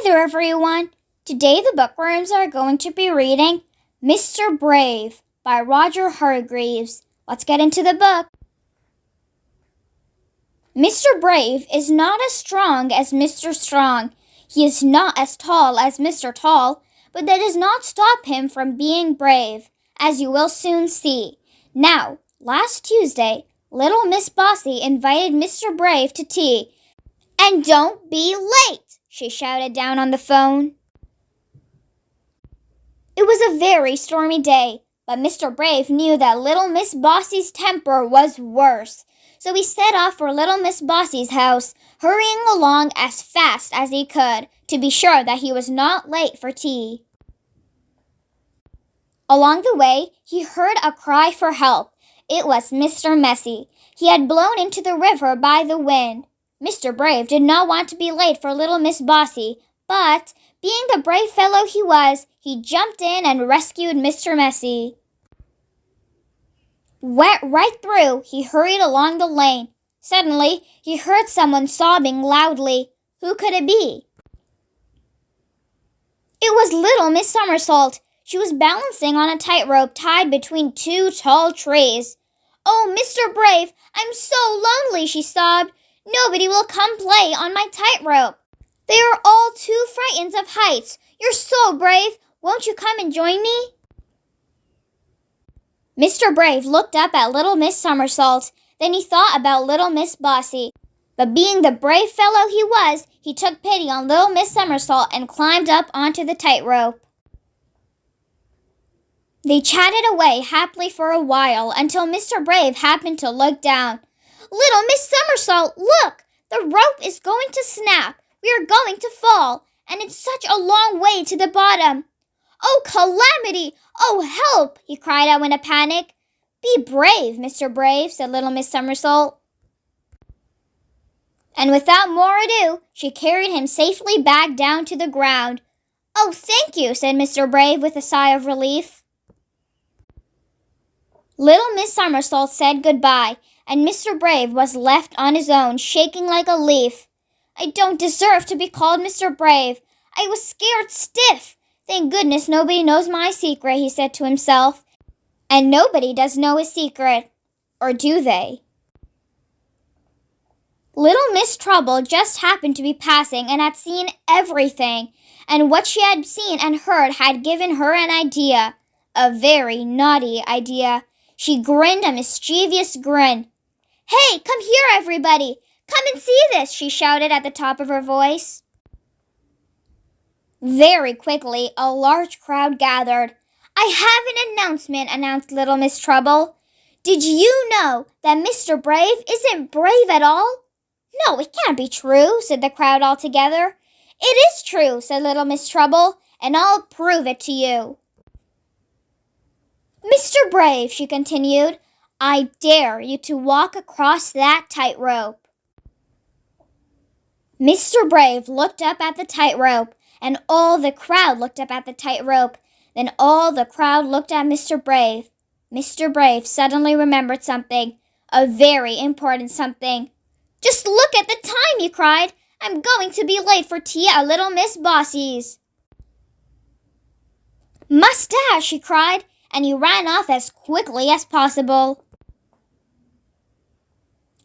there, everyone. Today the Bookworms are going to be reading Mr. Brave by Roger Hargreaves. Let's get into the book. Mr. Brave is not as strong as Mr. Strong. He is not as tall as Mr. Tall, but that does not stop him from being brave, as you will soon see. Now, last Tuesday, little Miss Bossy invited Mr. Brave to tea. "And don't be late," she shouted down on the phone. It was a very stormy day, but Mr. Brave knew that little Miss Bossy's temper was worse. So he set off for little Miss Bossy's house, hurrying along as fast as he could to be sure that he was not late for tea. Along the way, he heard a cry for help. It was Mr. Messy. He had blown into the river by the wind. Mr. Brave did not want to be late for little Miss Bossy, but, being the brave fellow he was, he jumped in and rescued Mr. Messy. Wet right through, he hurried along the lane. Suddenly, he heard someone sobbing loudly. Who could it be? It was little Miss Somersault. She was balancing on a tightrope tied between two tall trees. "Oh, Mr. Brave, I'm so lonely," she sobbed. "Nobody will come play on my tightrope. They are all too frightened of heights. You're so brave. Won't you come and join me?" Mr. Brave looked up at little Miss Somersault. Then he thought about little Miss Bossy. But being the brave fellow he was, he took pity on little Miss Somersault and climbed up onto the tightrope. They chatted away happily for a while until Mr. Brave happened to look down. "Little Miss Somersault, look! The rope is going to snap. We are going to fall, and it's such a long way to the bottom." "Oh, calamity! Oh, help!" he cried out in a panic. "Be brave, Mr. Brave," said little Miss Somersault. And without more ado, she carried him safely back down to the ground. "Oh, thank you," said Mr. Brave with a sigh of relief. Little Miss Somersault said goodbye, and Mr. Brave was left on his own, shaking like a leaf. "I don't deserve to be called Mr. Brave. I was scared stiff. Thank goodness nobody knows my secret," he said to himself. And nobody does know his secret. Or do they? Little Miss Trouble just happened to be passing and had seen everything. And what she had seen and heard had given her an idea. A very naughty idea. She grinned a mischievous grin. "Hey, come here, everybody! Come and see this!" she shouted at the top of her voice. Very quickly, a large crowd gathered. "I have an announcement," announced little Miss Trouble. "Did you know that Mr. Brave isn't brave at all?" "No, it can't be true," said the crowd all together. "It is true," said little Miss Trouble, "and I'll prove it to you." "Mr. Brave," she continued, "I dare you to walk across that tightrope." Mr. Brave looked up at the tightrope, and all the crowd looked up at the tightrope. Then all the crowd looked at Mr. Brave. Mr. Brave suddenly remembered something, a very important something. "Just look at the time," he cried. "I'm going to be late for tea at little Miss Bossy's." "Mustache!" he cried, and he ran off as quickly as possible.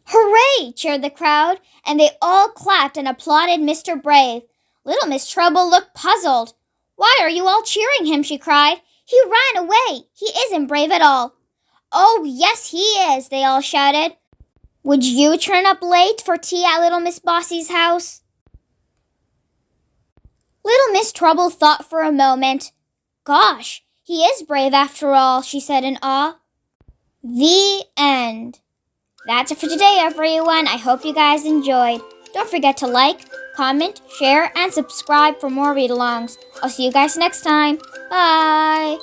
"Hooray!" cheered the crowd, and they all clapped and applauded Mr. Brave. Little Miss Trouble looked puzzled. "Why are you all cheering him?" she cried. "He ran away. He isn't brave at all." "Oh, yes, he is," they all shouted. "Would you turn up late for tea at little Miss Bossy's house?" Little Miss Trouble thought for a moment. "Gosh, he is brave after all," she said in awe. The end. That's it for today, everyone. I hope you guys enjoyed. Don't forget to like, comment, share, and subscribe for more read-alongs. I'll see you guys next time. Bye!